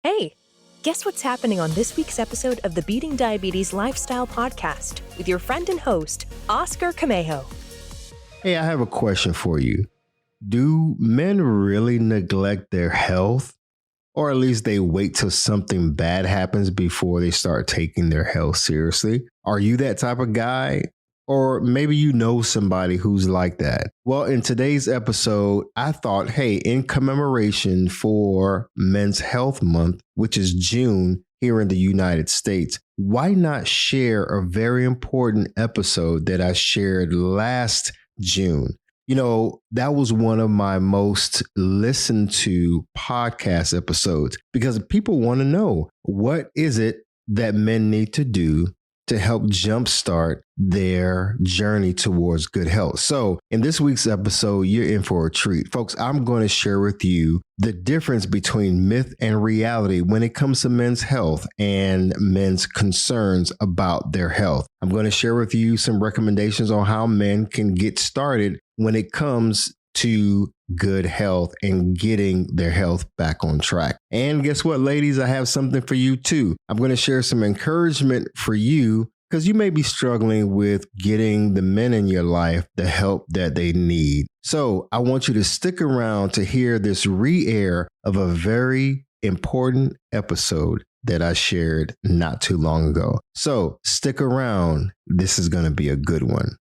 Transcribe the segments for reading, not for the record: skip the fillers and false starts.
Hey, guess what's happening on this week's episode of the Beating Diabetes Lifestyle Podcast with your friend and host, Oscar Camejo. Hey, I have a question for you. Do men really neglect their health? Or at least they wait till something bad happens before they start taking their health seriously? Are you that type of guy? Or maybe you know somebody who's like that. Well, in today's episode, I thought, hey, in commemoration for Men's Health Month, which is June here in the United States, why not share a very important episode that I shared last June? You know, that was one of my most listened to podcast episodes because people want to know, what is it that men need to do to help jumpstart their journey towards good health? So in this week's episode, you're in for a treat. Folks, I'm going to share with you the difference between myth and reality when it comes to men's health and men's concerns about their health. I'm going to share with you some recommendations on how men can get started when it comes to good health and getting their health back on track. And guess what, ladies? I have something for you too. I'm going to share some encouragement for you because you may be struggling with getting the men in your life the help that they need. So I want you to stick around to hear this re-air of a very important episode that I shared not too long ago. So stick around. This is going to be a good one.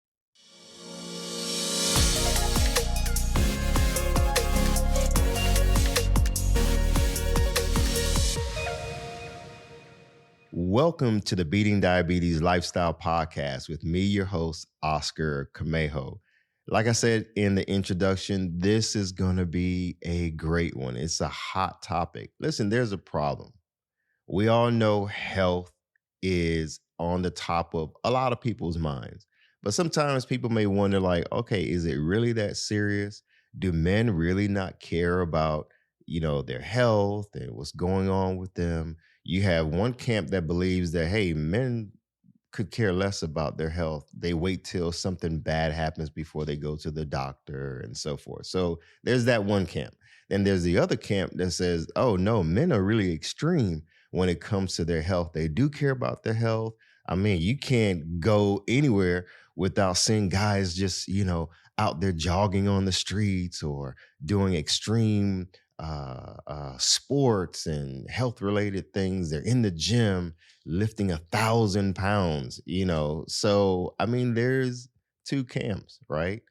Welcome to the Beating Diabetes Lifestyle Podcast with me, your host, Oscar Camejo. Like I said in the introduction, this is going to be a great one. It's a hot topic. Listen, there's a problem. We all know health is on the top of a lot of people's minds. But sometimes people may wonder, like, okay, is it really that serious? Do men really not care about, their health and what's going on with them? You have one camp that believes that, hey, men could care less about their health. They wait till something bad happens before they go to the doctor and so forth. So there's that one camp. Then there's the other camp that says, oh, no, men are really extreme when it comes to their health. They do care about their health. I mean, you can't go anywhere without seeing guys just, out there jogging on the streets or doing extreme sports and health related things. They're in the gym lifting 1,000 pounds, So, I mean, there's two camps, right?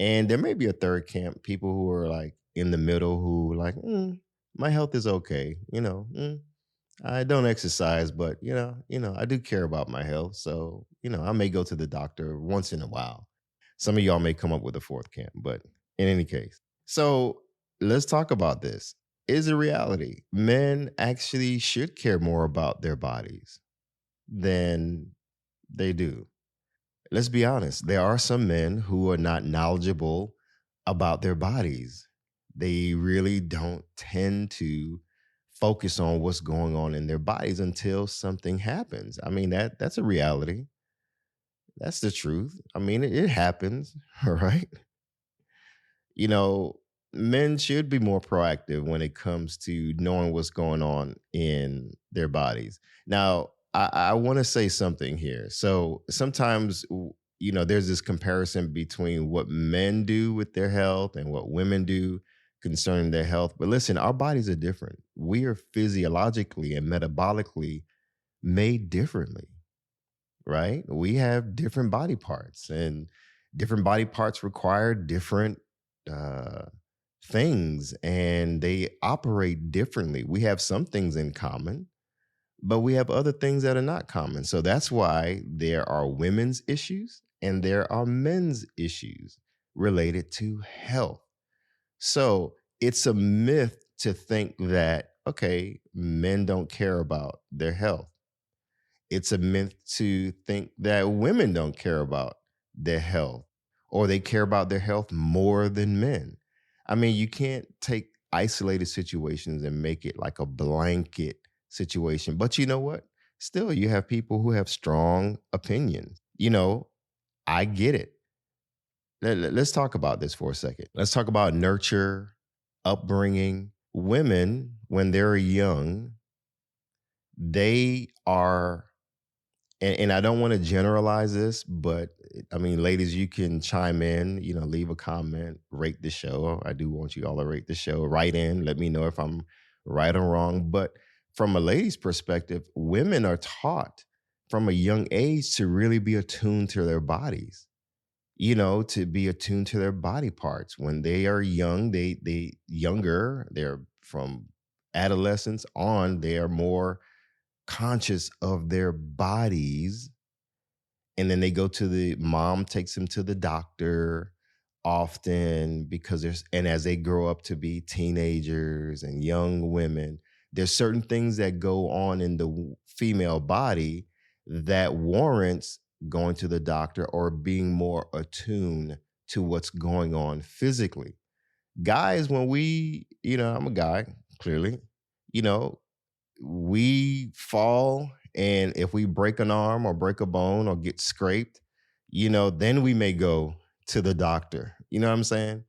And there may be a third camp, people who are like in the middle who like, my health is okay. I don't exercise, but I do care about my health. So, I may go to the doctor once in a while. Some of y'all may come up with a fourth camp, but in any case. So let's talk about this. Is it reality? Men actually should care more about their bodies than they do. Let's be honest. There are some men who are not knowledgeable about their bodies. They really don't tend to focus on what's going on in their bodies until something happens. I mean, that's a reality. That's the truth. I mean, it happens, all right? Men should be more proactive when it comes to knowing what's going on in their bodies. Now, I want to say something here. So sometimes, there's this comparison between what men do with their health and what women do concerning their health. But listen, our bodies are different. We are physiologically and metabolically made differently, right? We have different body parts, and different body parts require different things, and they operate differently. We have some things in common, but we have other things that are not common. So that's why there are women's issues and there are men's issues related to health. So it's a myth to think that, okay, men don't care about their health. It's a myth to think that women don't care about their health, or they care about their health more than men. I mean, you can't take isolated situations and make it like a blanket situation. But you know what? Still, you have people who have strong opinions. I get it. Let's talk about this for a second. Let's talk about nurture, upbringing. Women, when they're young, they are, and I don't want to generalize this, but I mean, ladies, you can chime in, leave a comment, rate the show. I do want you all to rate the show, write in, let me know if I'm right or wrong. But from a lady's perspective, women are taught from a young age to really be attuned to their bodies, to be attuned to their body parts. When they are young, they're from adolescence on, they are more conscious of their bodies, and then they go to the mom takes them to the doctor often, because and as they grow up to be teenagers and young women, there's certain things that go on in the female body that warrants going to the doctor or being more attuned to what's going on physically. Guys, when I'm a guy, clearly, you know we fall, and if we break an arm or break a bone or get scraped, then we may go to the doctor. You know what I'm saying?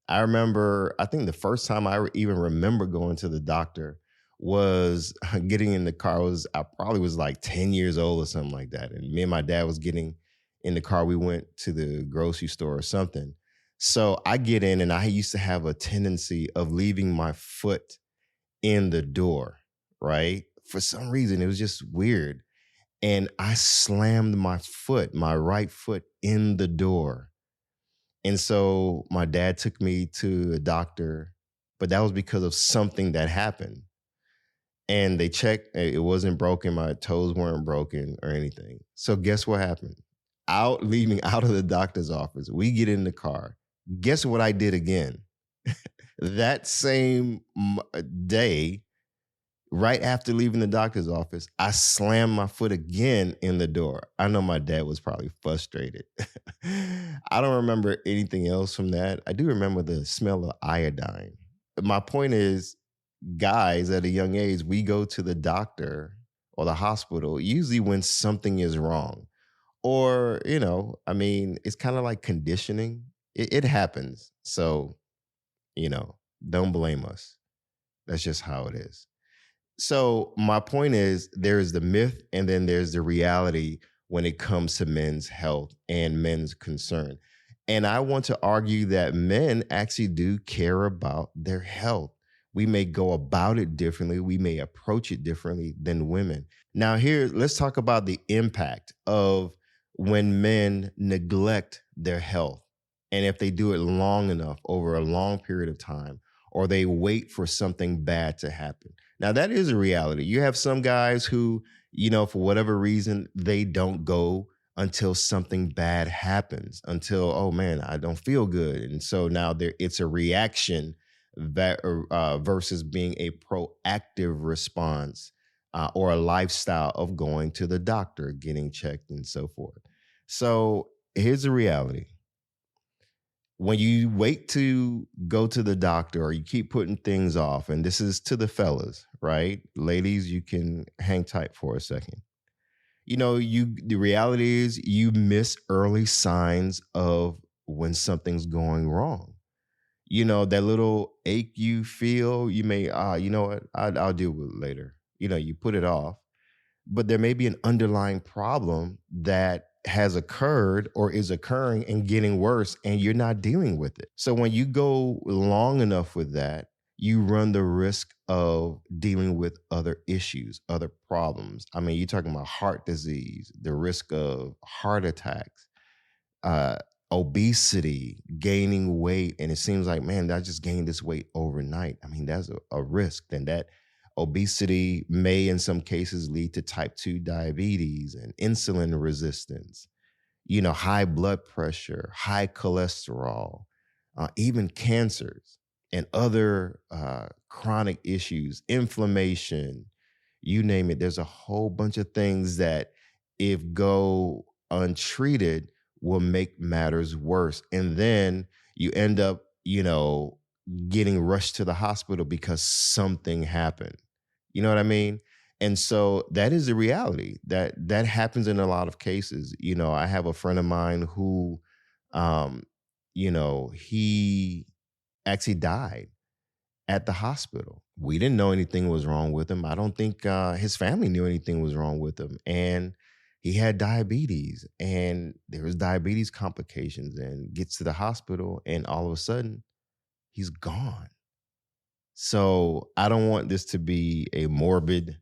I remember, I think the first time I even remember going to the doctor was getting in the car. I probably was like 10 years old or something like that. And me and my dad was getting in the car. We went to the grocery store or something. So I get in, and I used to have a tendency of leaving my foot in the door, right? For some reason, it was just weird. And I slammed my right foot in the door. And so my dad took me to a doctor, but that was because of something that happened. And they checked, it wasn't broken. My toes weren't broken or anything. So guess what happened? Leaving out of the doctor's office, we get in the car. Guess what I did again? That same day, right after leaving the doctor's office, I slammed my foot again in the door. I know my dad was probably frustrated. I don't remember anything else from that. I do remember the smell of iodine. My point is, guys, at a young age, we go to the doctor or the hospital usually when something is wrong. Or, it's kind of like conditioning. It happens. So, don't blame us. That's just how it is. So my point is, there is the myth and then there's the reality when it comes to men's health and men's concern. And I want to argue that men actually do care about their health. We may go about it differently. We may approach it differently than women. Now here, let's talk about the impact of when men neglect their health. And if they do it long enough, over a long period of time, or they wait for something bad to happen. Now, that is a reality. You have some guys who, for whatever reason, they don't go until something bad happens, until, oh man, I don't feel good. And so now it's a reaction that versus being a proactive response or a lifestyle of going to the doctor, getting checked and so forth. So here's the reality. When you wait to go to the doctor or you keep putting things off, and this is to the fellas, right? Ladies, you can hang tight for a second. The reality is you miss early signs of when something's going wrong. That little ache you feel, you may, you know what, I'll deal with it later. You put it off, but there may be an underlying problem that has occurred or is occurring and getting worse, and you're not dealing with it. So when you go long enough with that, you run the risk of dealing with other issues, other problems. I mean, you're talking about heart disease, the risk of heart attacks, obesity, gaining weight. And it seems like, man, I just gained this weight overnight. I mean, that's a risk. Then that obesity may, in some cases, lead to type 2 diabetes and insulin resistance, high blood pressure, high cholesterol, even cancers and other chronic issues, inflammation, you name it. There's a whole bunch of things that, if go untreated, will make matters worse. And then you end up, getting rushed to the hospital because something happened. You know what I mean? And so that is the reality that happens in a lot of cases. I have a friend of mine who, he actually died. at the hospital. We didn't know anything was wrong with him. I don't think his family knew anything was wrong with him. And he had diabetes, and there was diabetes complications, and gets to the hospital, and all of a sudden he's gone. So I don't want this to be a morbid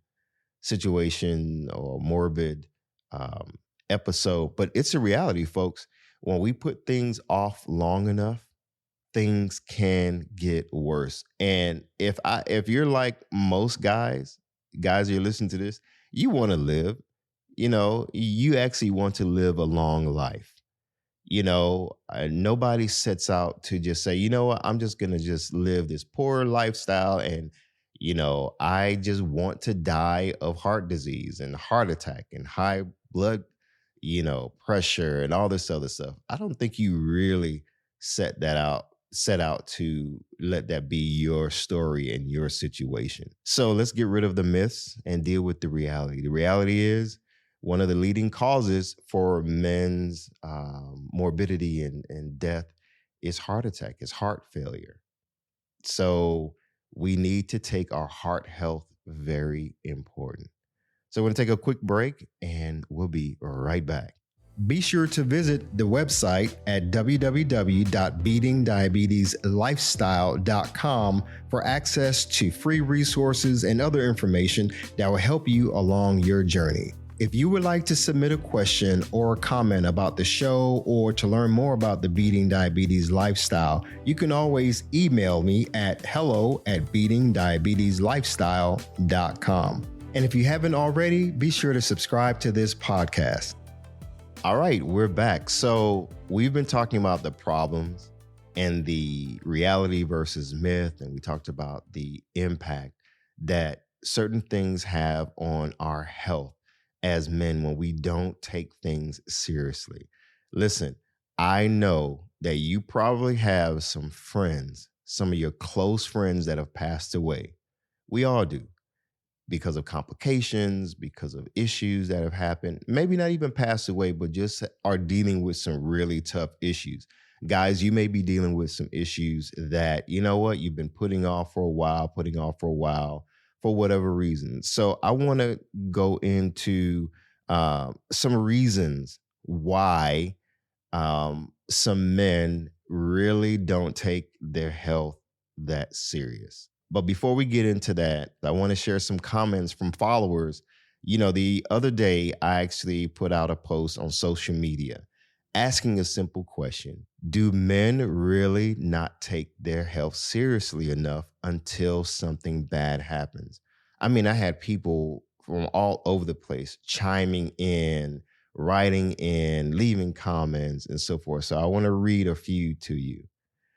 situation or morbid episode, but it's a reality, folks. When we put things off long enough, things can get worse. And if you're like most guys, you're listening to this, you want to live. You actually want to live a long life. Nobody sets out to just say, you know what, I'm just going to just live this poor lifestyle. And, I just want to die of heart disease and heart attack and high blood, pressure and all this other stuff. I don't think you really set out to let that be your story and your situation. So let's get rid of the myths and deal with the reality. The reality is, one of the leading causes for men's morbidity and death is heart attack, is heart failure. So we need to take our heart health very important. So we're going to take a quick break, and we'll be right back. Be sure to visit the website at www.beatingdiabetieslifestyle.com for access to free resources and other information that will help you along your journey. If you would like to submit a question or a comment about the show, or to learn more about the Beating Diabetes Lifestyle, you can always email me at hello@beatingdiabetieslifestyle.com. And if you haven't already, be sure to subscribe to this podcast. All right, we're back. So we've been talking about the problems and the reality versus myth, and we talked about the impact that certain things have on our health as men when we don't take things seriously. Listen, I know that you probably have some friends, some of your close friends that have passed away. We all do, because of complications, because of issues that have happened. Maybe not even passed away, but just are dealing with some really tough issues. Guys, you may be dealing with some issues that, you've been putting off for a while, for whatever reason. So I want to go into some reasons why some men really don't take their health that serious. But before we get into that, I want to share some comments from followers. The other day, I actually put out a post on social media asking a simple question. Do men really not take their health seriously enough until something bad happens? I mean, I had people from all over the place chiming in, writing in, leaving comments, and so forth. So I want to read a few to you.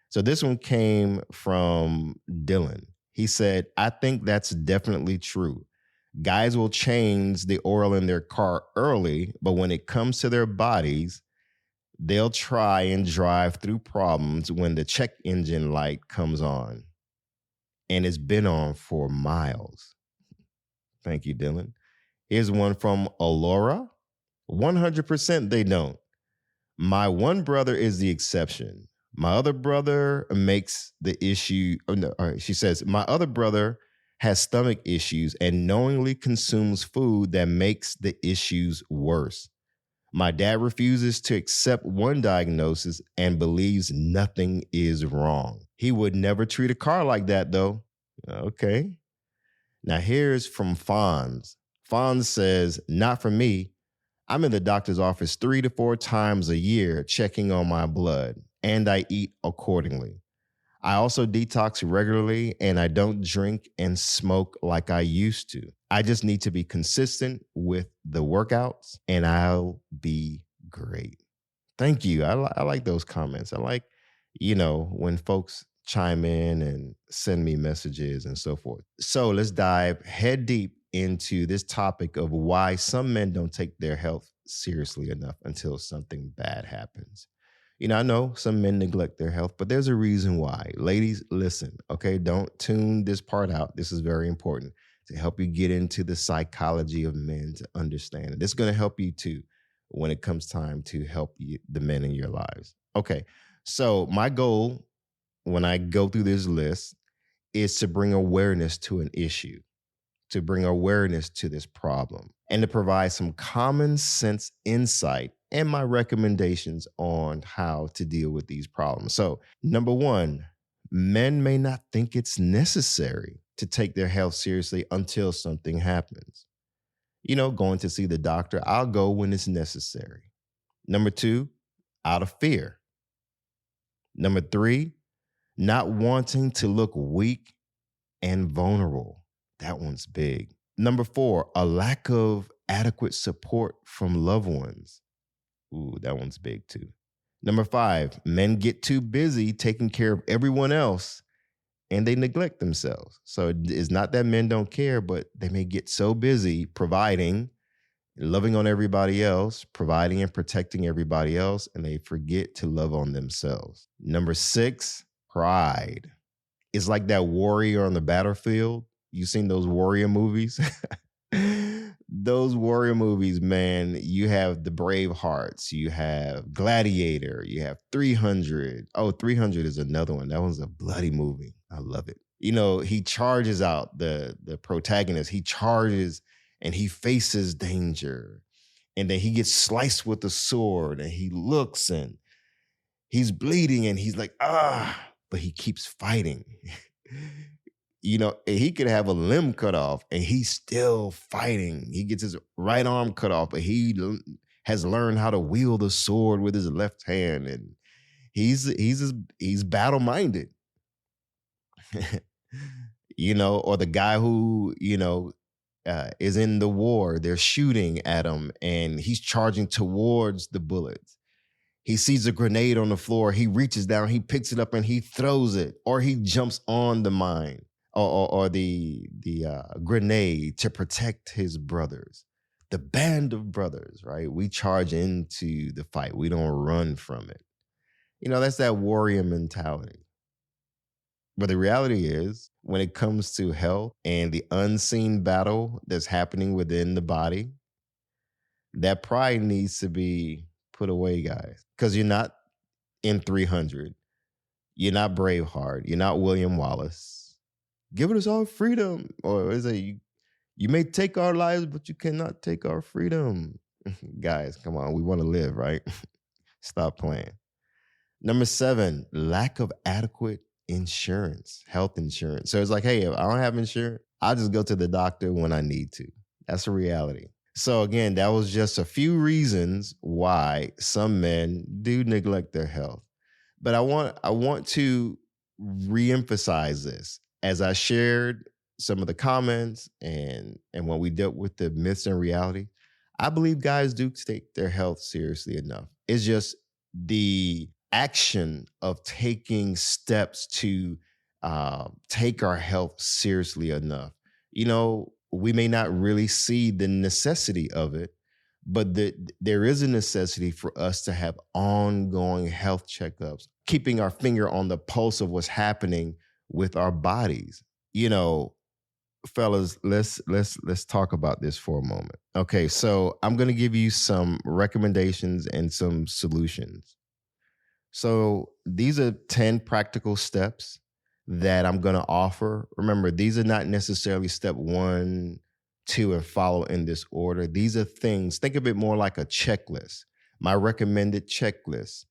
So this one came from Dylan. He said, I think that's definitely true. Guys will change the oil in their car early, but when it comes to their bodies, they'll try and drive through problems when the check engine light comes on. And it's been on for miles. Thank you, Dylan. Here's one from Alora. 100% they don't. My one brother is the exception. My other brother makes the issue. She says, my other brother has stomach issues and knowingly consumes food that makes the issues worse. My dad refuses to accept one diagnosis and believes nothing is wrong. He would never treat a car like that, though. Okay. Now here's from Fonz. Fonz says, not for me. I'm in the doctor's office 3 to 4 times a year checking on my blood, and I eat accordingly. I also detox regularly, and I don't drink and smoke like I used to. I just need to be consistent with the workouts, and I'll be great. Thank you. I like those comments. I like, when folks chime in and send me messages and so forth. So let's dive head deep into this topic of why some men don't take their health seriously enough until something bad happens. I know some men neglect their health, but there's a reason why. Ladies, listen, okay? Don't tune this part out. This is very important to help you get into the psychology of men to understand it. This is going to help you too when it comes time to help you, the men in your lives. Okay, so my goal when I go through this list is to bring awareness to an issue, to bring awareness to this problem, and to provide some common sense insight and my recommendations on how to deal with these problems. So, number one, men may not think it's necessary to take their health seriously until something happens. Going to see the doctor, I'll go when it's necessary. Number two, out of fear. Number three, not wanting to look weak and vulnerable. That one's big. Number four, a lack of adequate support from loved ones. Ooh, that one's big too. Number five, men get too busy taking care of everyone else and they neglect themselves. So it's not that men don't care, but they may get so busy providing, loving on everybody else, providing and protecting everybody else, and they forget to love on themselves. Number six, pride. It's like that warrior on the battlefield. You seen those warrior movies? Those warrior movies, man, you have the Brave Hearts, you have Gladiator, you have 300. Oh, 300 is another one. That one's a bloody movie. I love it. He charges out the protagonist. He charges and he faces danger. And then he gets sliced with a sword and he looks and he's bleeding and he's like, but he keeps fighting. He could have a limb cut off and he's still fighting. He gets his right arm cut off, but he has learned how to wield a sword with his left hand, and he's battle-minded. Or the guy who, is in the war, they're shooting at him and he's charging towards the bullets. He sees a grenade on the floor. He reaches down, he picks it up and he throws it, or he jumps on the mine or the grenade to protect his brothers. The band of brothers, right? We charge into the fight. We don't run from it. That's that warrior mentality. But the reality is, when it comes to health and the unseen battle that's happening within the body, that pride needs to be put away, guys. Because you're not in 300. You're not Braveheart. You're not William Wallace. Give us our freedom. Or is it, you may take our lives, but you cannot take our freedom. Guys, come on. We want to live, right? Stop playing. Number 7, lack of adequate insurance, health insurance. So it's like, hey, if I don't have insurance, I'll just go to the doctor when I need to. That's a reality. So again, that was just a few reasons why some men do neglect their health. But I want to reemphasize this. As I shared some of the comments and when we dealt with the myths and reality, I believe guys do take their health seriously enough. It's just the action of taking steps to take our health seriously enough. We may not really see the necessity of it, but there is a necessity for us to have ongoing health checkups, keeping our finger on the pulse of what's happening with our bodies. Fellas, let's talk about this for a moment. Okay, so I'm going to give you some recommendations and some solutions. So these are 10 practical steps that I'm going to offer. Remember, these are not necessarily step 1, 2, and follow in this order. These are things, think of it more like a checklist, my recommended checklist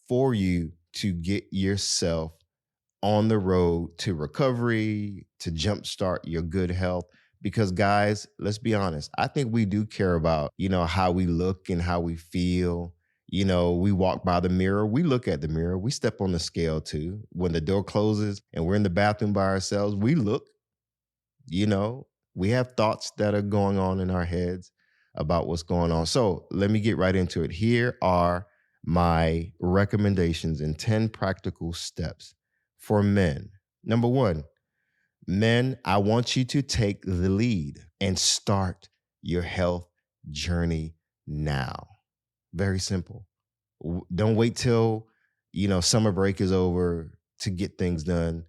for you to get yourself on the road to recovery, to jumpstart your good health. Because guys, let's be honest, I think we do care about, how we look and how we feel. We walk by the mirror, we look at the mirror, we step on the scale too. When the door closes and we're in the bathroom by ourselves, we look, we have thoughts that are going on in our heads about what's going on. So let me get right into it. Here are my recommendations in 10 practical steps for men. Number 1, men, I want you to take the lead and start your health journey now. Very simple. Don't wait till, summer break is over to get things done,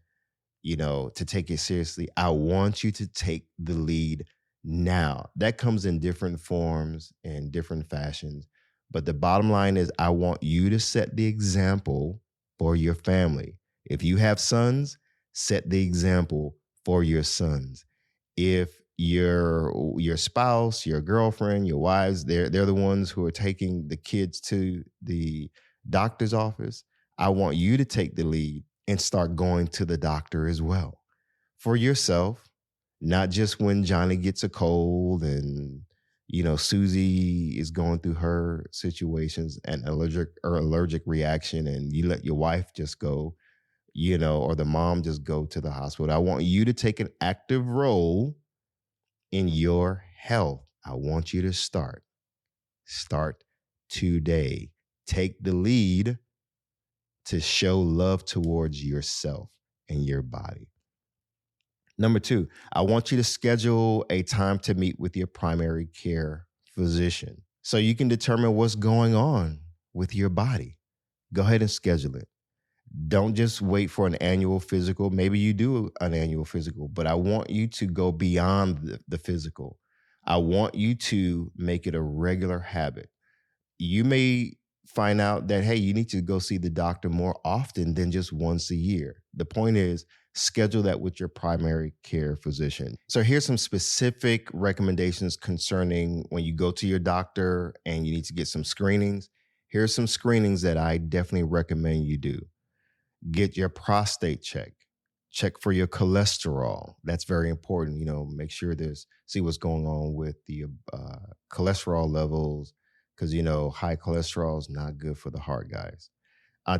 to take it seriously. I want you to take the lead now. That comes in different forms and different fashions. But the bottom line is, I want you to set the example for your family. If you have sons, Set the example for your sons. If your spouse, your girlfriend, your wives, they're the ones who are taking the kids to the doctor's office, I want you to take the lead and start going to the doctor as well. For yourself, not just when Johnny gets a cold and Susie is going through her situations and allergic reaction and you let your wife just go, or the mom just go to the hospital. I want you to take an active role in your health. I want you to start today. Take the lead to show love towards yourself and your body. Number 2, I want you to schedule a time to meet with your primary care physician so you can determine what's going on with your body. Go ahead and schedule it. Don't just wait for an annual physical. Maybe you do an annual physical, but I want you to go beyond the physical. I want you to make it a regular habit. You may find out that, hey, you need to go see the doctor more often than just once a year. The point is, schedule that with your primary care physician. So here's some specific recommendations concerning when you go to your doctor and you need to get some screenings. Here's some screenings that I definitely recommend you do. Get your prostate checked. Check for your cholesterol. That's very important. Make sure see what's going on with the cholesterol levels, because high cholesterol is not good for the heart, guys.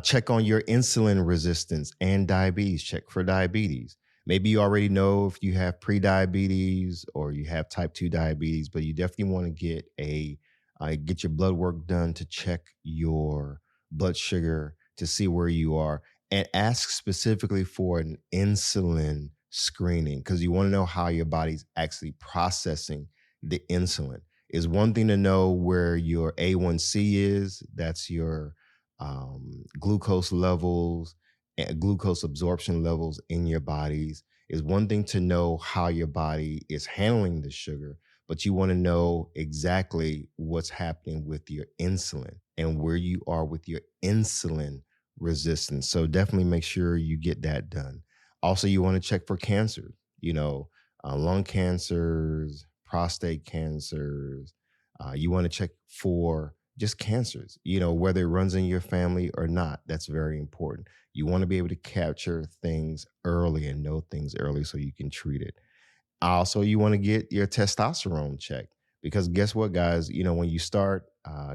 Check on your insulin resistance and diabetes. Check for diabetes. Maybe you already know if you have pre-diabetes or you have type 2 diabetes, but you definitely want to get your blood work done to check your blood sugar to see where you are, and ask specifically for an insulin screening because you want to know how your body's actually processing the insulin. It's one thing to know where your A1C is. That's your glucose levels and glucose absorption levels in your bodies. Is one thing to know how your body is handling the sugar, but you want to know exactly what's happening with your insulin and where you are with your insulin resistance. So definitely make sure you get that done. Also, you want to check for cancer, lung cancers, prostate cancers. You want to check for just cancers, whether it runs in your family or not. That's very important. You want to be able to capture things early and know things early so you can treat it. Also, you want to get your testosterone checked because guess what, guys? When you start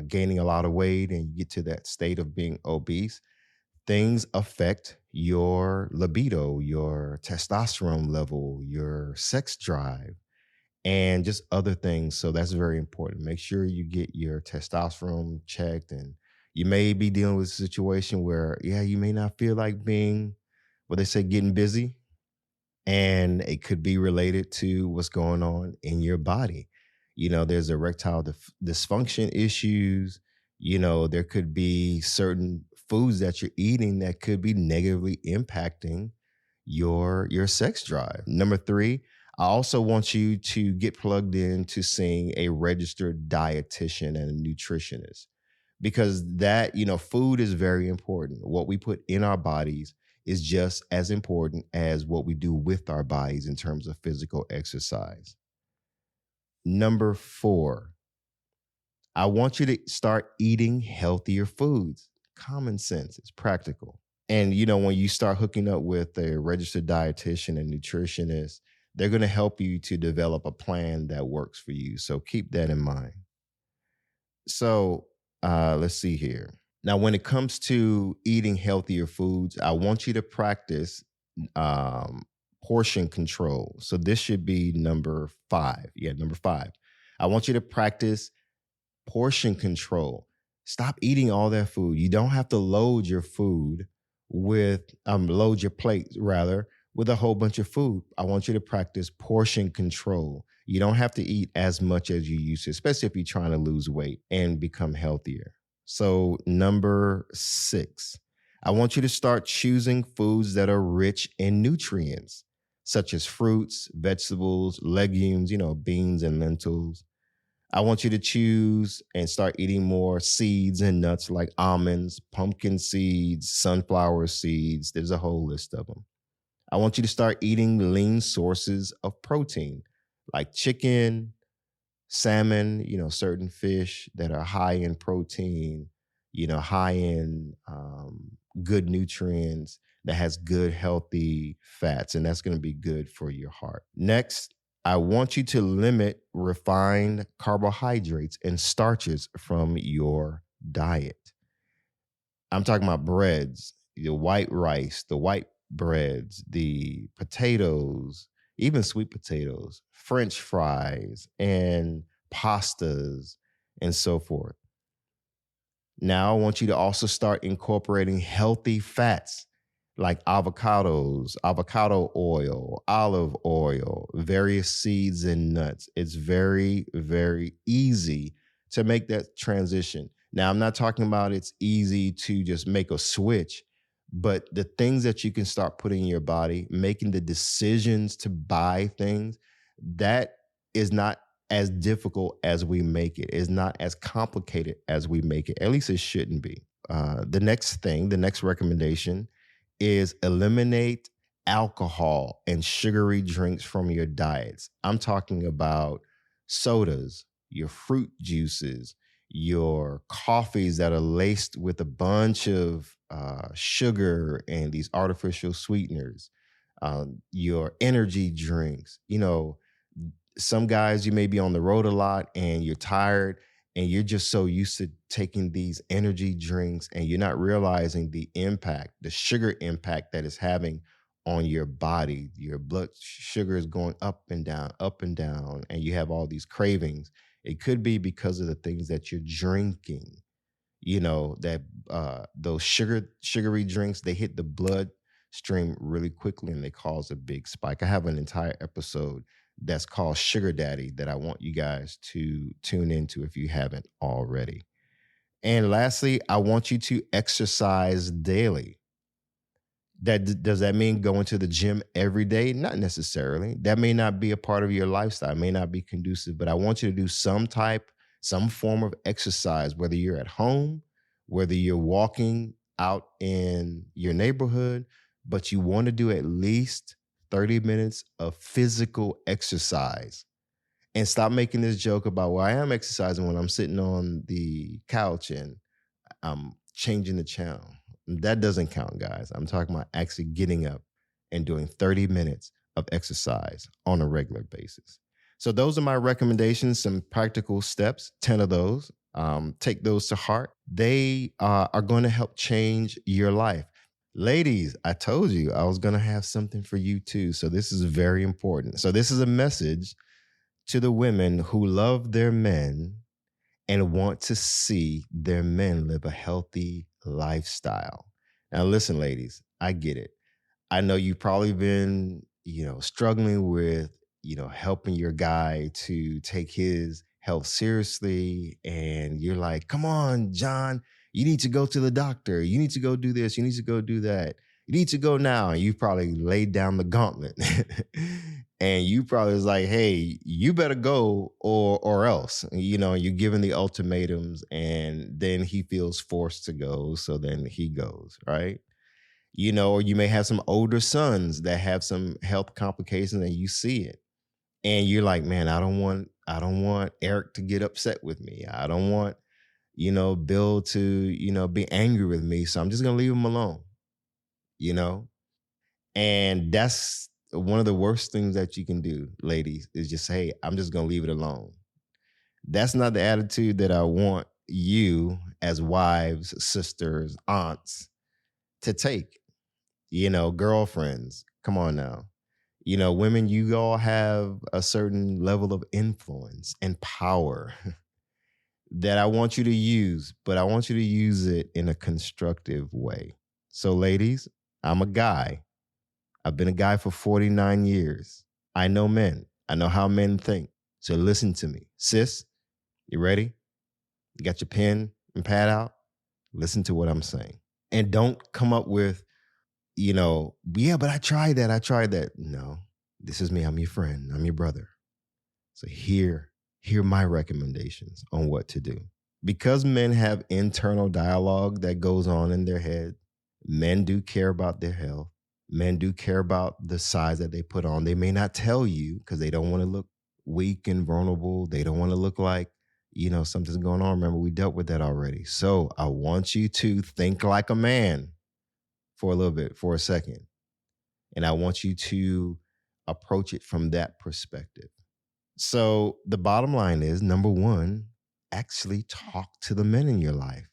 gaining a lot of weight and you get to that state of being obese, things affect your libido, your testosterone level, your sex drive, and just other things. So that's very important. Make sure you get your testosterone checked. And you may be dealing with a situation where, you may not feel like being, what they say, getting busy. And it could be related to what's going on in your body. There's erectile dysfunction issues. There could be certain foods that you're eating that could be negatively impacting your sex drive. Number 3, I also want you to get plugged in to seeing a registered dietitian and a nutritionist because that, food is very important. What we put in our bodies is just as important as what we do with our bodies in terms of physical exercise. Number 4, I want you to start eating healthier foods. Common sense, it's practical. And, when you start hooking up with a registered dietitian and nutritionist, they're going to help you to develop a plan that works for you. So keep that in mind. So let's see here. Now, when it comes to eating healthier foods, I want you to practice portion control. So this should be number 5. Yeah, number 5. I want you to practice portion control. Stop eating all that food. You don't have to load your food load your plate rather with a whole bunch of food. I want you to practice portion control. You don't have to eat as much as you used to, especially if you're trying to lose weight and become healthier. So number 6, I want you to start choosing foods that are rich in nutrients, such as fruits, vegetables, legumes, beans and lentils. I want you to choose and start eating more seeds and nuts like almonds, pumpkin seeds, sunflower seeds. There's a whole list of them. I want you to start eating lean sources of protein like chicken, salmon, certain fish that are high in protein, high in good nutrients, that has good, healthy fats, and that's going to be good for your heart. Next, I want you to limit refined carbohydrates and starches from your diet. I'm talking about breads, the white rice, the white breads, the potatoes, even sweet potatoes, French fries, and pastas, and so forth. Now, I want you to also start incorporating healthy fats like avocados, avocado oil, olive oil, various seeds and nuts. It's very, very easy to make that transition. Now, I'm not talking about it's easy to just make a switch, but the things that you can start putting in your body, making the decisions to buy things, that is not as difficult as we make it. It's not as complicated as we make it. At least it shouldn't be. The next recommendation is eliminate alcohol and sugary drinks from your diets. I'm talking about sodas, your fruit juices, your coffees that are laced with a bunch of sugar and these artificial sweeteners, your energy drinks. Some guys, you may be on the road a lot and you're tired and you're just so used to taking these energy drinks and you're not realizing the impact, the sugar impact that it's having on your body. Your blood sugar is going up and down, and you have all these cravings. It could be because of the things that you're drinking. That those sugary drinks, they hit the blood stream really quickly and they cause a big spike. I have an entire episode that's called Sugar Daddy that I want you guys to tune into if you haven't already. And lastly, I want you to exercise daily. Does that mean going to the gym every day? Not necessarily. That may not be a part of your lifestyle. It may not be conducive, but I want you to do some form of exercise, whether you're at home, whether you're walking out in your neighborhood, but you want to do at least 30 minutes of physical exercise. And stop making this joke about, well, I am exercising when I'm sitting on the couch and I'm changing the channel. That doesn't count, guys. I'm talking about actually getting up and doing 30 minutes of exercise on a regular basis. So those are my recommendations, some practical steps, 10 of those. Take those to heart. They are going to help change your life. Ladies, I told you I was going to have something for you too. So this is very important. So this is a message to the women who love their men and want to see their men live a healthy lifestyle. Now, listen, ladies, I get it. I know you've probably been, struggling with, helping your guy to take his health seriously. And you're like, come on, John, you need to go to the doctor. You need to go do this. You need to go do that. You need to go now. And you probably laid down the gauntlet. And you probably was like, hey, you better go or else. You're giving the ultimatums and then he feels forced to go. So then he goes, right? Or you may have some older sons that have some health complications and you see it. And you're like, man, I don't want Eric to get upset with me. I don't want, Bill to, be angry with me. So I'm just going to leave him alone, And that's one of the worst things that you can do, ladies, is just say, I'm just going to leave it alone. That's not the attitude that I want you as wives, sisters, aunts to take, girlfriends. Come on now. Women, you all have a certain level of influence and power that I want you to use, but I want you to use it in a constructive way. So ladies, I'm a guy. I've been a guy for 49 years. I know men. I know how men think. So listen to me. Sis, you ready? You got your pen and pad out? Listen to what I'm saying. And don't come up with, yeah, but I tried that. No, this is me. I'm your friend. I'm your brother. So here are my recommendations on what to do. Because men have internal dialogue that goes on in their head, men do care about their health. Men do care about the size that they put on. They may not tell you because they don't want to look weak and vulnerable. They don't want to look like, something's going on. Remember, we dealt with that already. So I want you to think like a man for a little bit, for a second. And I want you to approach it from that perspective. So the bottom line is, number one, actually talk to the men in your life.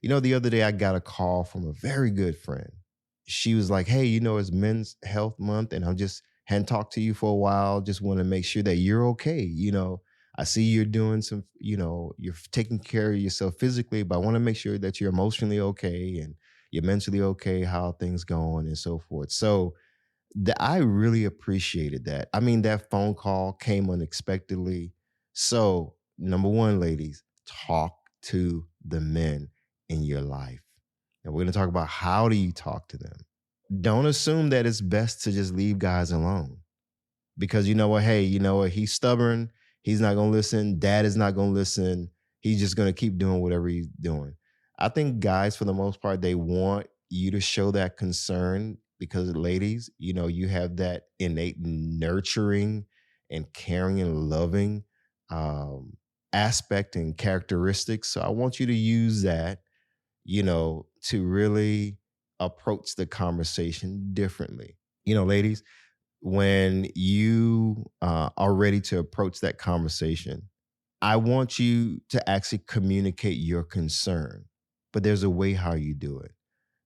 The other day I got a call from a very good friend. She was like, hey, it's Men's Health Month, and I just hadn't talked to you for a while. Just want to make sure that you're okay. I see you're doing some, you're taking care of yourself physically, but I want to make sure that you're emotionally okay and you're mentally okay, how things going and so forth. So I really appreciated that. I mean, that phone call came unexpectedly. So, number one, ladies, talk to the men in your life. And we're going to talk about how do you talk to them. Don't assume that it's best to just leave guys alone. Because you know what? Hey, you know what? He's stubborn. He's not going to listen. Dad is not going to listen. He's just going to keep doing whatever he's doing. I think guys, for the most part, they want you to show that concern because, ladies, you have that innate nurturing and caring and loving aspect and characteristics. So I want you to use that, to really approach the conversation differently. Ladies, when you are ready to approach that conversation, I want you to actually communicate your concern, but there's a way how you do it.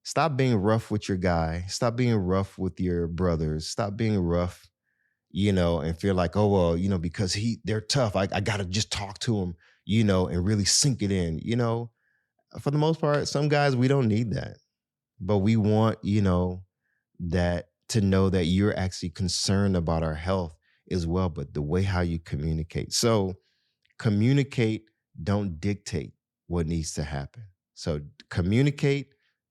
Stop being rough with your guy. Stop being rough with your brothers. Stop being rough, and feel like, oh, well, because they're tough. I got to just talk to them, and really sink it in. For the most part, some guys, we don't need that. But we want, that to know that you're actually concerned about our health as well, but the way how you communicate. So communicate, don't dictate what needs to happen. So communicate,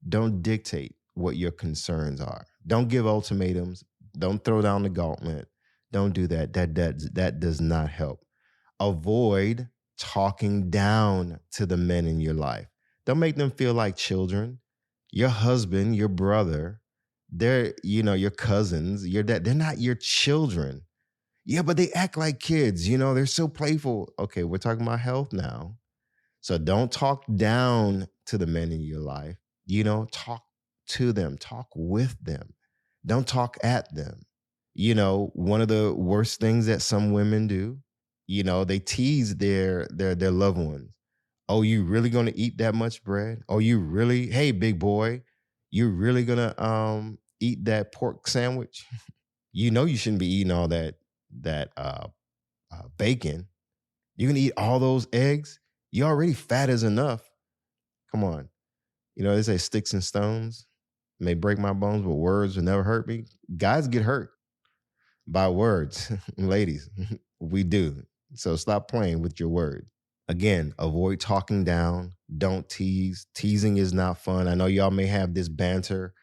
don't dictate what your concerns are. Don't give ultimatums. Don't throw down the gauntlet. Don't do that. That does not help. Avoid talking down to the men in your life. Don't make them feel like children. Your husband, your brother, they're, your cousins, your dad, they're not your children. Yeah, but they act like kids, they're so playful. Okay, we're talking about health now. So don't talk down to the men in your life. Talk to them, talk with them. Don't talk at them. One of the worst things that some women do, they tease their loved ones. Oh, you really gonna eat that much bread? Oh, you really, hey, big boy, you really gonna eat that pork sandwich? You shouldn't be eating all that bacon. You're gonna eat all those eggs? You're already fat as enough. Come on. They say sticks and stones may break my bones, but words will never hurt me. Guys get hurt by words. Ladies, we do. So stop playing with your words. Again, avoid talking down. Don't tease. Teasing is not fun. I know y'all may have this banter,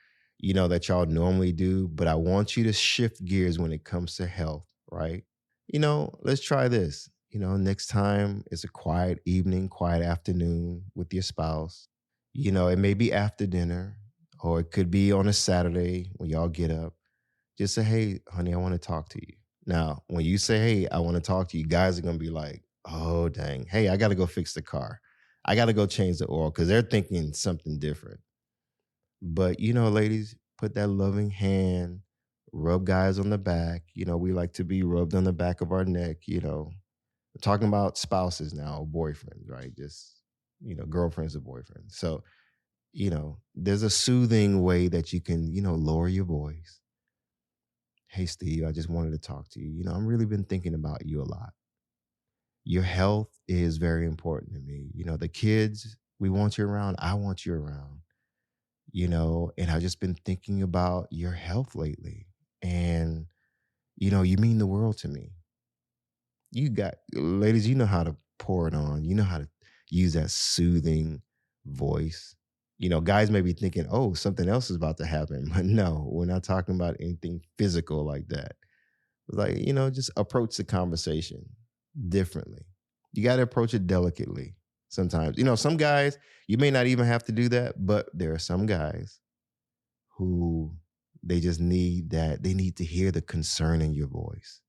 that y'all normally do, but I want you to shift gears when it comes to health, right? Let's try this. Next time it's a quiet evening, quiet afternoon with your spouse. It may be after dinner or it could be on a Saturday when y'all get up. Just say, hey, honey, I want to talk to you. Now, when you say, hey, I want to talk to you, guys are going to be like, oh, dang. Hey, I got to go fix the car. I got to go change the oil because they're thinking something different. But, ladies, put that loving hand, rub guys on the back. We like to be rubbed on the back of our neck. We're talking about spouses now, or boyfriends, right? Just, girlfriends or boyfriends. So, there's a soothing way that you can, lower your voice. Hey, Steve, I just wanted to talk to you. I've really been thinking about you a lot. Your health is very important to me. The kids, we want you around. I want you around, and I've just been thinking about your health lately. And, you mean the world to me. Ladies, you know how to pour it on. You know how to use that soothing voice. Guys may be thinking, oh, something else is about to happen. But no, we're not talking about anything physical like that. It's like, just approach the conversation differently. You got to approach it delicately sometimes. Some guys, you may not even have to do that, but there are some guys who They just need that. They need to hear the concern in your voice.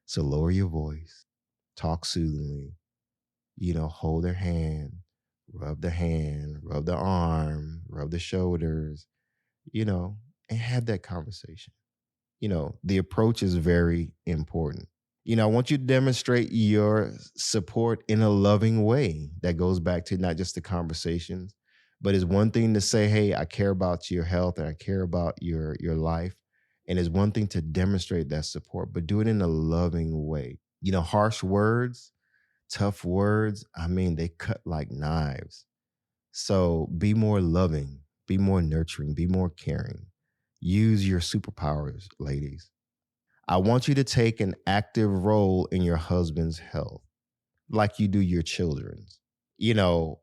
So lower your voice, talk soothingly, hold their hand, rub the arm, rub the shoulders, you know, and have that conversation. The approach is very important. I want you to demonstrate your support in a loving way that goes back to not just the conversations, but it's one thing to say, hey, I care about your health and I care about your life. And it's one thing to demonstrate that support, but do it in a loving way. Harsh words, tough words, I mean, they cut like knives. So be more loving, be more nurturing, be more caring. Use your superpowers, ladies. I want you to take an active role in your husband's health, like you do your children's. You know,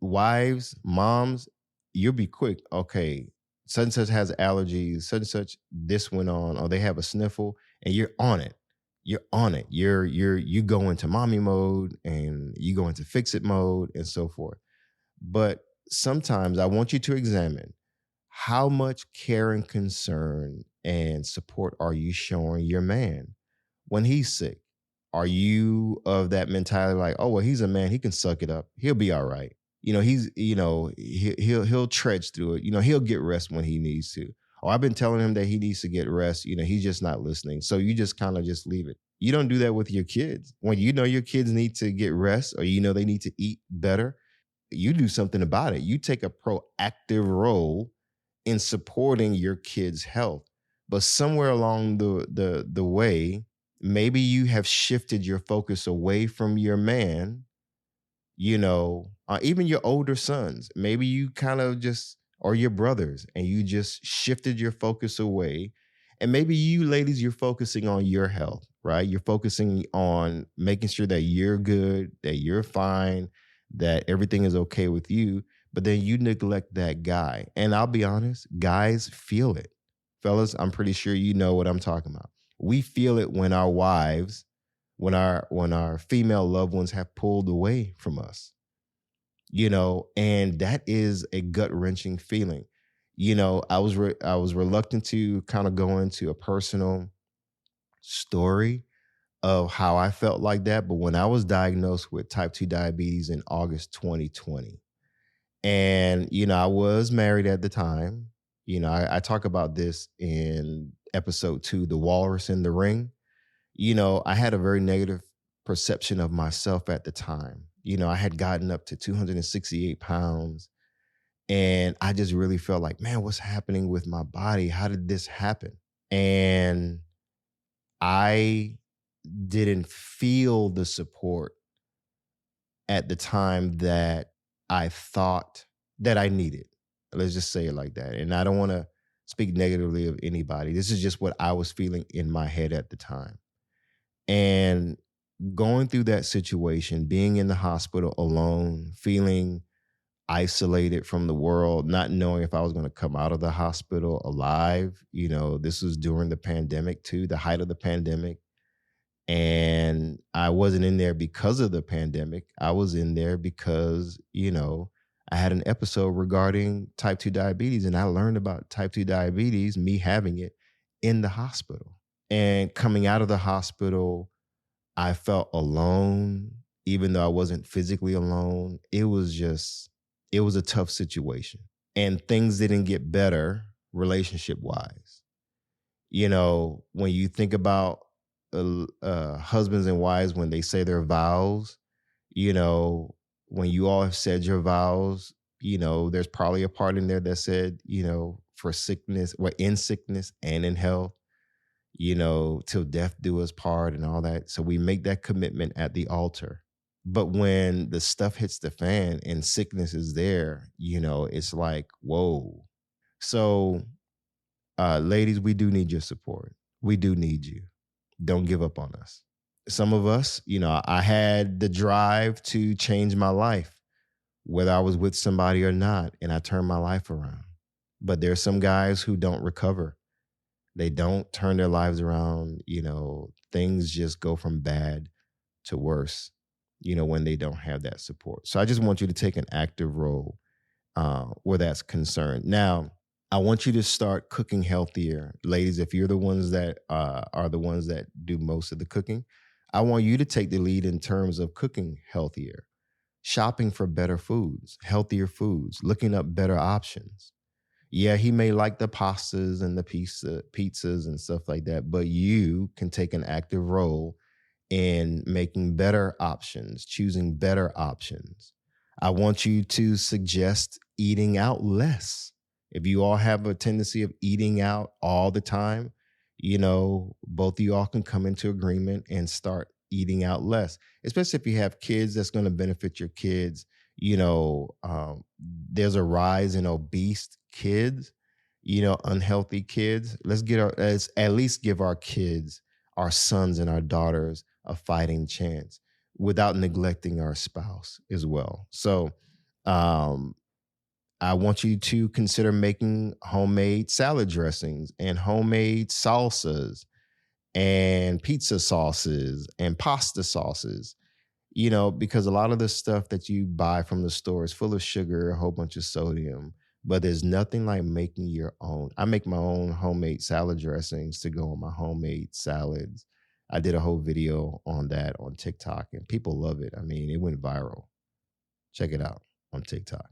Wives, moms, you'll be quick. Okay, such and such has allergies, such and such, this went on, or they have a sniffle, and you're on it. You're on it. You go into mommy mode and you go into fix it mode and so forth. But sometimes I want you to examine how much care and concern and support are you showing your man when he's sick? Are you of that mentality like, oh well, he's a man, he can suck it up, he'll be all right. He'll trudge through it. He'll get rest when he needs to. Oh, I've been telling him that he needs to get rest. He's just not listening. So you just kind of just leave it. You don't do that with your kids. When your kids need to get rest or they need to eat better, you do something about it. You take a proactive role in supporting your kids' health. But somewhere along the way, maybe you have shifted your focus away from your man, even your older sons. Maybe you kind of just, or your brothers, and you just shifted your focus away. And maybe you ladies, you're focusing on your health, right? You're focusing on making sure that you're good, that you're fine, that everything is okay with you. But then you neglect that guy. And I'll be honest, guys feel it. Fellas, I'm pretty sure you know what I'm talking about. We feel it when our wives, when our female loved ones have pulled away from us. And that is a gut-wrenching feeling. I was reluctant to kind of go into a personal story of how I felt like that, but when I was diagnosed with type 2 diabetes in August 2020, and I was married at the time. I talk about this in episode 2, The Walrus in the Ring. I had a very negative perception of myself at the time. I had gotten up to 268 pounds. And I just really felt like, man, what's happening with my body? How did this happen? And I didn't feel the support at the time that I thought that I needed. Let's just say it like that. And I don't want to speak negatively of anybody. This is just what I was feeling in my head at the time. And going through that situation, being in the hospital alone, feeling isolated from the world, not knowing if I was going to come out of the hospital alive. This was during the pandemic too, the height of the pandemic. And I wasn't in there because of the pandemic. I was in there because, I had an episode regarding type 2 diabetes, and I learned about type 2 diabetes, me having it, in the hospital. And coming out of the hospital, I felt alone, even though I wasn't physically alone. It was a tough situation. And things didn't get better relationship-wise. When you think about husbands and wives, when they say their vows, when you all have said your vows, there's probably a part in there that said, for sickness, or in sickness and in health, till death do us part and all that. So we make that commitment at the altar. But when the stuff hits the fan and sickness is there, it's like, whoa. So, ladies, we do need your support. We do need you. Don't give up on us. Some of us, I had the drive to change my life, whether I was with somebody or not, and I turned my life around. But there's some guys who don't recover. They don't turn their lives around. Things just go from bad to worse, when they don't have that support. So I just want you to take an active role where that's concerned. Now, I want you to start cooking healthier. Ladies, if you're the ones that are the ones that do most of the cooking, I want you to take the lead in terms of cooking healthier, shopping for better foods, healthier foods, looking up better options. Yeah, he may like the pastas and the pizzas and stuff like that, but you can take an active role in making better options, choosing better options. I want you to suggest eating out less. If you all have a tendency of eating out all the time, both of you all can come into agreement and start eating out less, especially if you have kids. That's going to benefit your kids. There's a rise in obese kids, unhealthy kids. Let's at least give our kids, our sons and our daughters, a fighting chance without neglecting our spouse as well. So I want you to consider making homemade salad dressings and homemade salsas and pizza sauces and pasta sauces, because a lot of the stuff that you buy from the store is full of sugar, a whole bunch of sodium, but there's nothing like making your own. I make my own homemade salad dressings to go on my homemade salads. I did a whole video on that on TikTok and people love it. I mean, it went viral. Check it out on TikTok.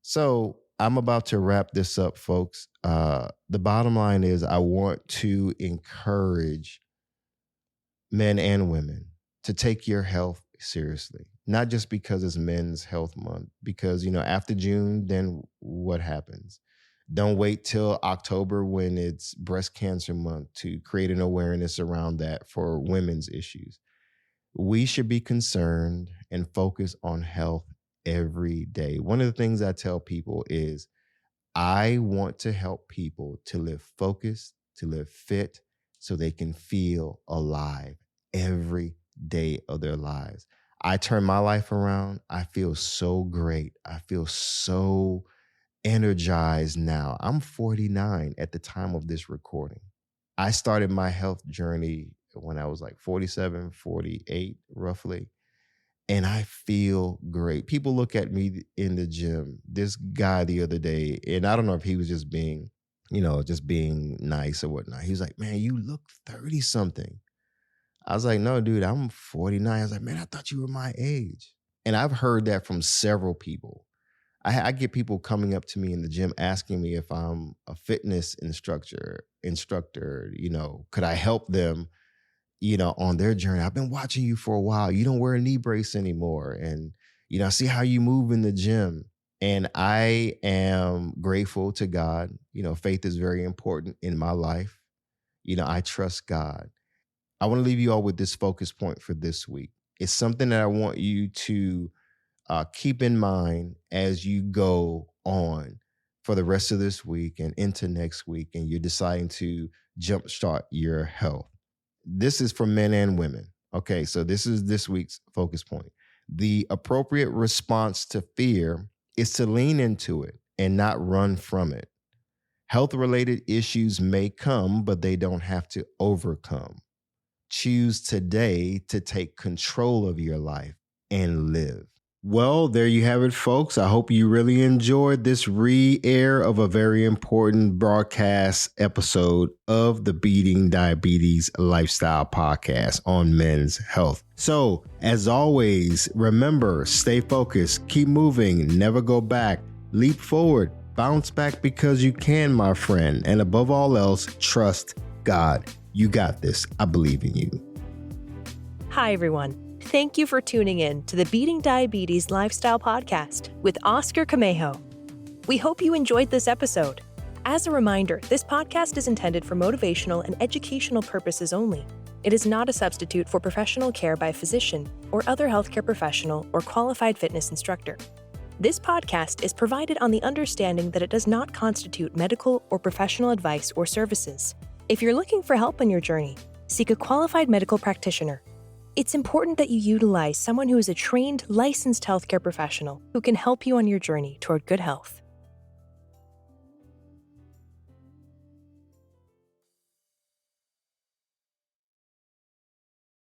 So I'm about to wrap this up, folks. The bottom line is I want to encourage men and women to take your health seriously, not just because it's Men's Health Month, because, after June, then what happens? Don't wait till October when it's Breast Cancer Month to create an awareness around that for women's issues. We should be concerned and focus on health every day. One of the things I tell people is I want to help people to live focused, to live fit, so they can feel alive every day of their lives. I turn my life around. I feel so great. I feel so energized now. I'm 49 at the time of this recording. I started my health journey when I was like 47, 48, roughly. And I feel great. People look at me in the gym. This guy the other day, and I don't know if he was just being nice or whatnot. He was like, man, you look 30 something. I was like, no, dude, I'm 49. I was like, man, I thought you were my age. And I've heard that from several people. I get people coming up to me in the gym asking me if I'm a fitness instructor, could I help them, on their journey. I've been watching you for a while. You don't wear a knee brace anymore. And, I see how you move in the gym. And I am grateful to God. Faith is very important in my life. I trust God. I want to leave you all with this focus point for this week. It's something that I want you to keep in mind as you go on for the rest of this week and into next week, and you're deciding to jumpstart your health. This is for men and women. Okay, so this is this week's focus point. The appropriate response to fear is to lean into it and not run from it. Health-related issues may come, but they don't have to overcome. Choose today to take control of your life and live. Well, there you have it, folks. I hope you really enjoyed this re-air of a very important broadcast episode of the Beating Diabetes Lifestyle Podcast on men's health. So, as always, remember, stay focused, keep moving, never go back, leap forward, bounce back because you can, my friend. And above all else, trust God. You got this. I believe in you. Hi, everyone. Thank you for tuning in to the Beating Diabetes Lifestyle Podcast with Oscar Camejo. We hope you enjoyed this episode. As a reminder, this podcast is intended for motivational and educational purposes only. It is not a substitute for professional care by a physician or other healthcare professional or qualified fitness instructor. This podcast is provided on the understanding that it does not constitute medical or professional advice or services. If you're looking for help on your journey, seek a qualified medical practitioner. It's important that you utilize someone who is a trained, licensed healthcare professional who can help you on your journey toward good health.